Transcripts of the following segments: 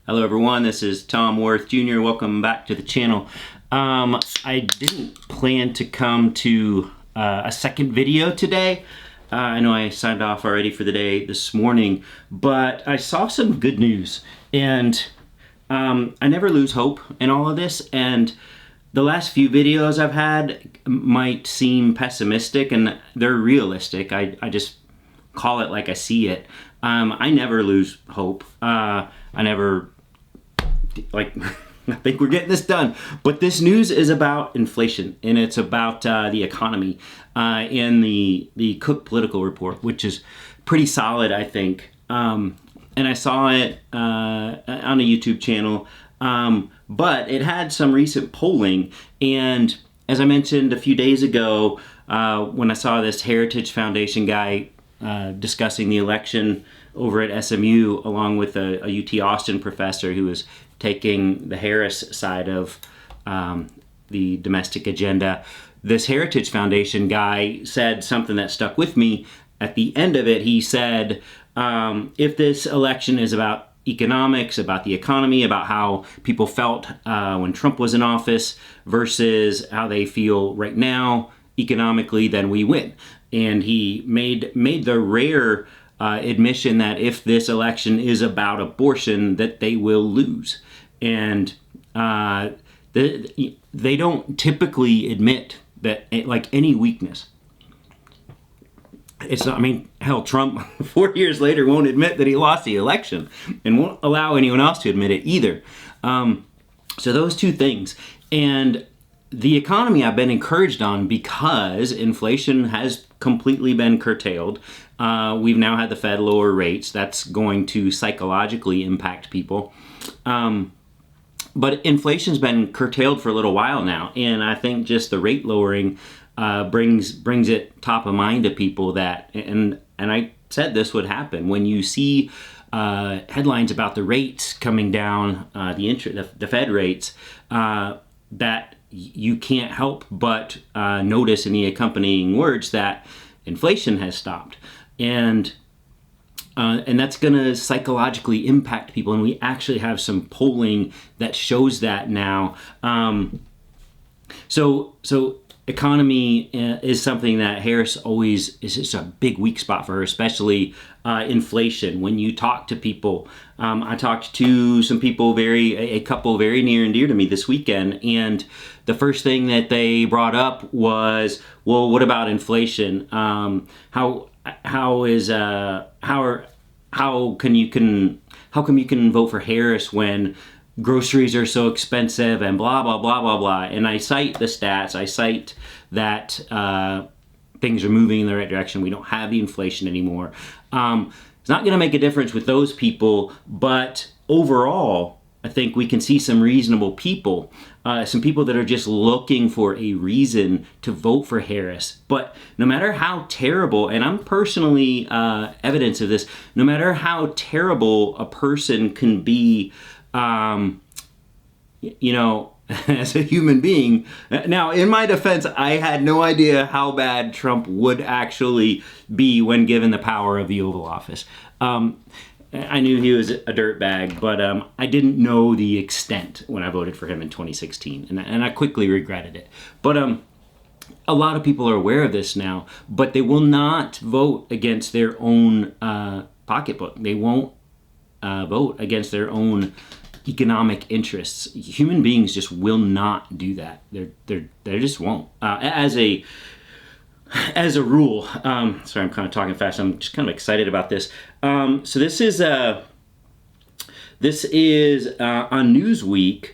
Hello everyone, this is Tom Worth Jr. Welcome back to the channel. I didn't plan to come to a second video today. I know I signed off already for the day this morning, but I saw some good news, and I never lose hope in all of this, and the last few videos I've had might seem pessimistic, and they're realistic. I just call it like I see it. I never lose hope. I never, I think we're getting this done. But this news is about inflation, and it's about the economy in the Cook Political Report, which is pretty solid, I think. And I saw it on a YouTube channel, but it had some recent polling. And as I mentioned a few days ago, when I saw this Heritage Foundation guy discussing the election over at SMU, along with a UT Austin professor who was taking the Harris side of the domestic agenda, this Heritage Foundation guy said something that stuck with me. At the end of it, he said, if this election is about economics, about the economy, about how people felt when Trump was in office versus how they feel right now economically, then we win. And he made the rare admission that if this election is about abortion, that they will lose. And they don't typically admit that, like, any weakness. It's not, I mean, hell, Trump 4 years later won't admit that he lost the election and won't allow anyone else to admit it either. So those two things. And the economy I've been encouraged on because inflation has completely been curtailed. We've now had the Fed lower rates. That's going to psychologically impact people. But inflation's been curtailed for a little while now, and I think just the rate lowering brings it top of mind to people that, and I said this would happen when you see headlines about the rates coming down, the Fed rates, that you can't help but notice in the accompanying words that inflation has stopped, and that's going to psychologically impact people. And we actually have some polling that shows that now. So economy is something that Harris always is just a big weak spot for her, especially inflation. When you talk to people, I talked to some people, a couple very near and dear to me this weekend, and the first thing that they brought up was, well, what about inflation? How come you can vote for Harris when groceries are so expensive and blah, blah, blah, blah, blah. And I cite the stats. I cite that things are moving in the right direction. We don't have the inflation anymore. It's not going to make a difference with those people, but overall, I think we can see some reasonable people, some people that are just looking for a reason to vote for Harris. But no matter how terrible, and I'm personally evidence of this, no matter how terrible a person can be, as a human being. Now, in my defense, I had no idea how bad Trump would actually be when given the power of the Oval Office. I knew he was a dirtbag, but I didn't know the extent when I voted for him in 2016, and I quickly regretted it. But a lot of people are aware of this now, but they will not vote against their own pocketbook. They won't vote against their own economic interests. Human beings just will not do that. They just won't. As a rule. Sorry, I'm kind of talking fast. I'm just kind of excited about this. So this is on Newsweek,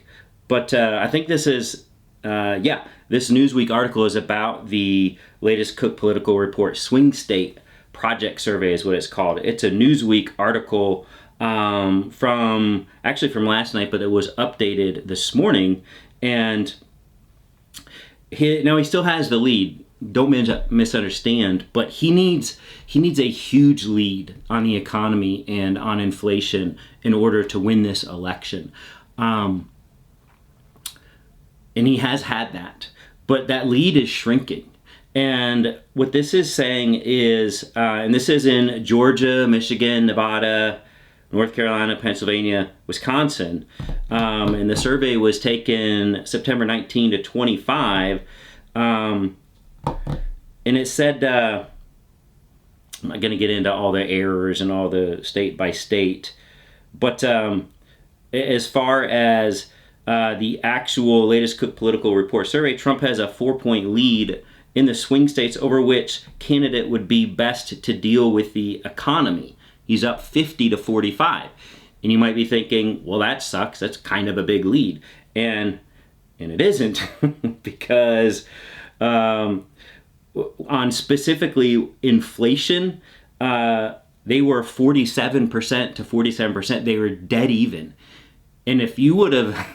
but I think this is this Newsweek article is about the latest Cook Political Report Swing State Project Survey is what it's called. It's a Newsweek article from last night, but it was updated this morning, and he still has the lead. Don't misunderstand, but he needs a huge lead on the economy and on inflation in order to win this election, and he has had that, but that lead is shrinking. And what this is saying is, and this is in Georgia, Michigan, Nevada, North Carolina, Pennsylvania, Wisconsin. And the survey was taken September 19 to 25. And it said, I'm not going to get into all the errors and all the state by state, but as far as the actual latest Cook Political Report survey, Trump has a 4-point lead in the swing states over which candidate would be best to deal with the economy. He's up 50 to 45. And you might be thinking, well, that sucks. That's kind of a big lead. And it isn't because on specifically inflation, they were 47% to 47%. They were dead even. And if you would have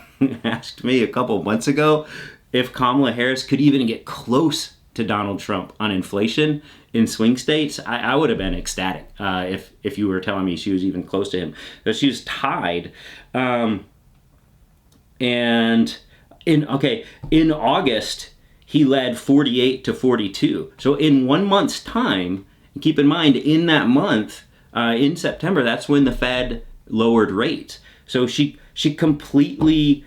asked me a couple months ago if Kamala Harris could even get close to Donald Trump on inflation in swing states, I would have been ecstatic if you were telling me she was even close to him. But she was tied. And in August, he led 48 to 42. So in 1 month's time, and keep in mind, in that month, in September, that's when the Fed lowered rates. So she completely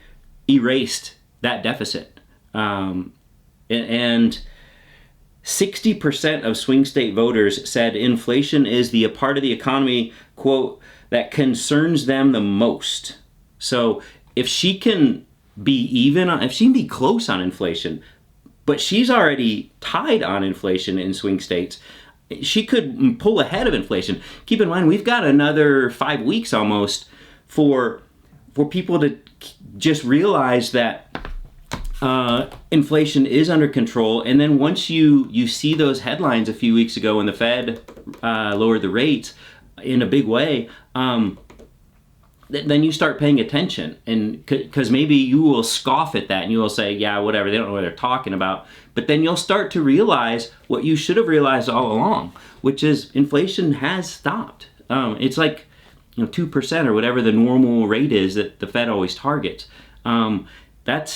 erased that deficit. And 60% of swing state voters said inflation is the part of the economy, quote, that concerns them the most. So if she can be if she can be close on inflation, but she's already tied on inflation in swing states, she could pull ahead of inflation. Keep in mind, we've got another 5 weeks almost for people to just realize that inflation is under control. And then once you see those headlines a few weeks ago when the Fed lowered the rates in a big way, then you start paying attention, and because maybe you will scoff at that and you will say, yeah, whatever, they don't know what they're talking about. But then you'll start to realize what you should have realized all along, which is inflation has stopped. It's like 2% or whatever the normal rate is that the Fed always targets. That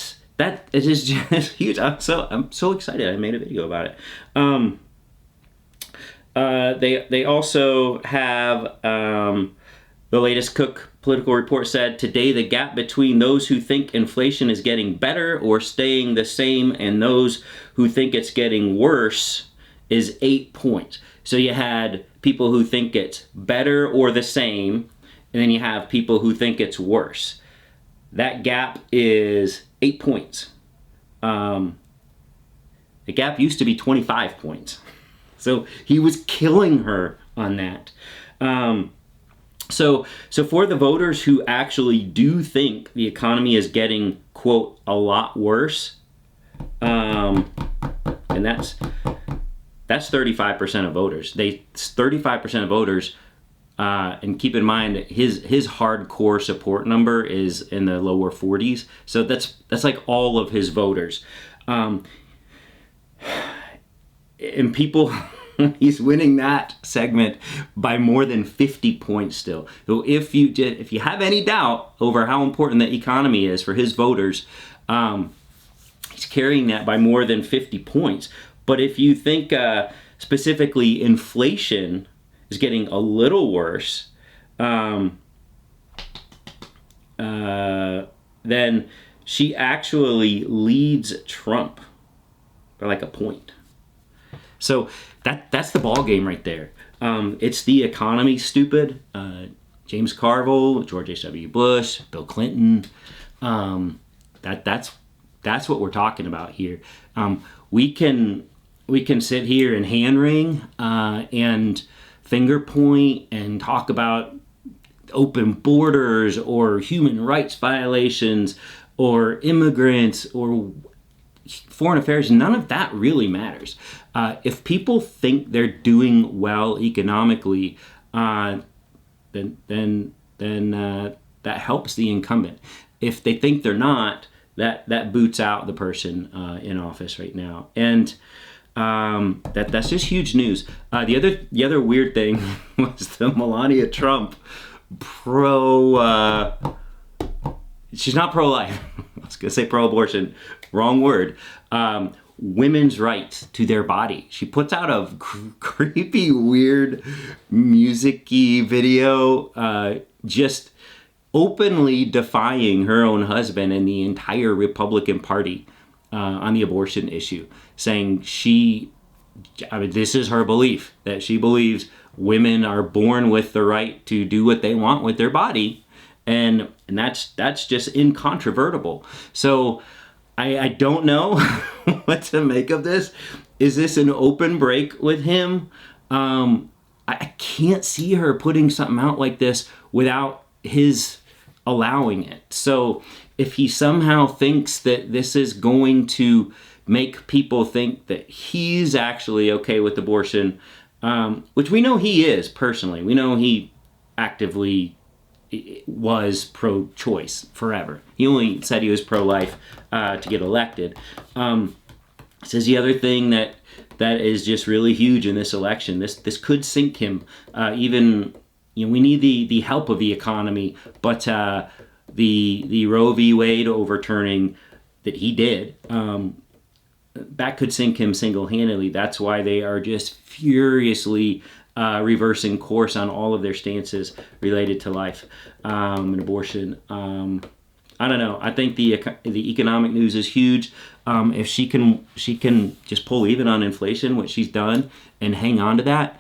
is just huge. I'm so excited. I made a video about it. They also have the latest Cook Political Report said today the gap between those who think inflation is getting better or staying the same and those who think it's getting worse is 8 points. So you had people who think it's better or the same, and then you have people who think it's worse. That gap is 8 points. The gap used to be 25 points. So he was killing her on that. So for the voters who actually do think the economy is getting, quote, a lot worse, and that's 35% of voters. 35% of voters, and keep in mind his hardcore support number is in the lower 40s. So that's like all of his voters, and people. He's winning that segment by more than 50 points still. So if you have any doubt over how important the economy is for his voters, he's carrying that by more than 50 points. But if you think specifically inflation is getting a little worse, then she actually leads Trump by like a point. So that's the ball game right there. It's the economy, stupid. James Carville, George H.W. Bush, Bill Clinton. That's what we're talking about here. We can sit here and hand wring and finger point and talk about open borders or human rights violations or immigrants or foreign affairs. None of that really matters. If people think they're doing well economically, then that helps the incumbent. If they think they're not, that boots out the person in office right now. And that's just huge news. The other weird thing was the Melania Trump she's not pro-life. I was gonna say pro-abortion, wrong word. women's rights to their body. She puts out a creepy, weird, music-y video, just openly defying her own husband and the entire Republican Party on the abortion issue, saying this is her belief, that she believes women are born with the right to do what they want with their body, and that's just incontrovertible. So I don't know what to make of this. Is this an open break with him? I can't see her putting something out like this without his allowing it. So if he somehow thinks that this is going to make people think that he's actually okay with abortion, which we know he is personally. We know he actively was pro-choice forever. He only said he was pro-life to get elected. Says the other thing that is just really huge in this election. This could sink him. Even we need the help of the economy, but the Roe v. Wade overturning that he did, that could sink him single-handedly. That's why they are just furiously reversing course on all of their stances related to life and abortion. I don't know. I think the economic news is huge. If she can just pull even on inflation, which she's done, and hang on to that,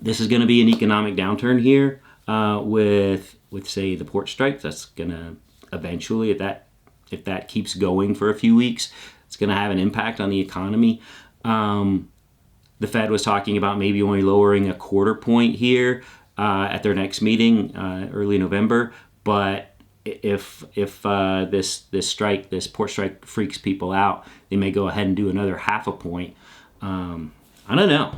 this is going to be an economic downturn here with say the port strike. That's going to eventually, if that keeps going for a few weeks, it's going to have an impact on the economy. The Fed was talking about maybe only lowering a quarter point here at their next meeting early November. But if this port strike freaks people out, they may go ahead and do another half a point. I don't know.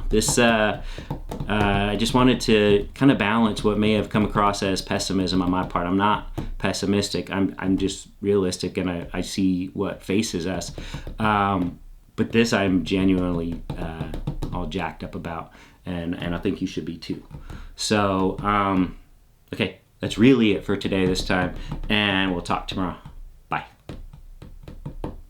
I just wanted to kind of balance what may have come across as pessimism on my part. I'm not pessimistic. I'm just realistic, and I see what faces us. But this I'm genuinely all jacked up about, and I think you should be too. So, okay, that's really it for today this time, and we'll talk tomorrow.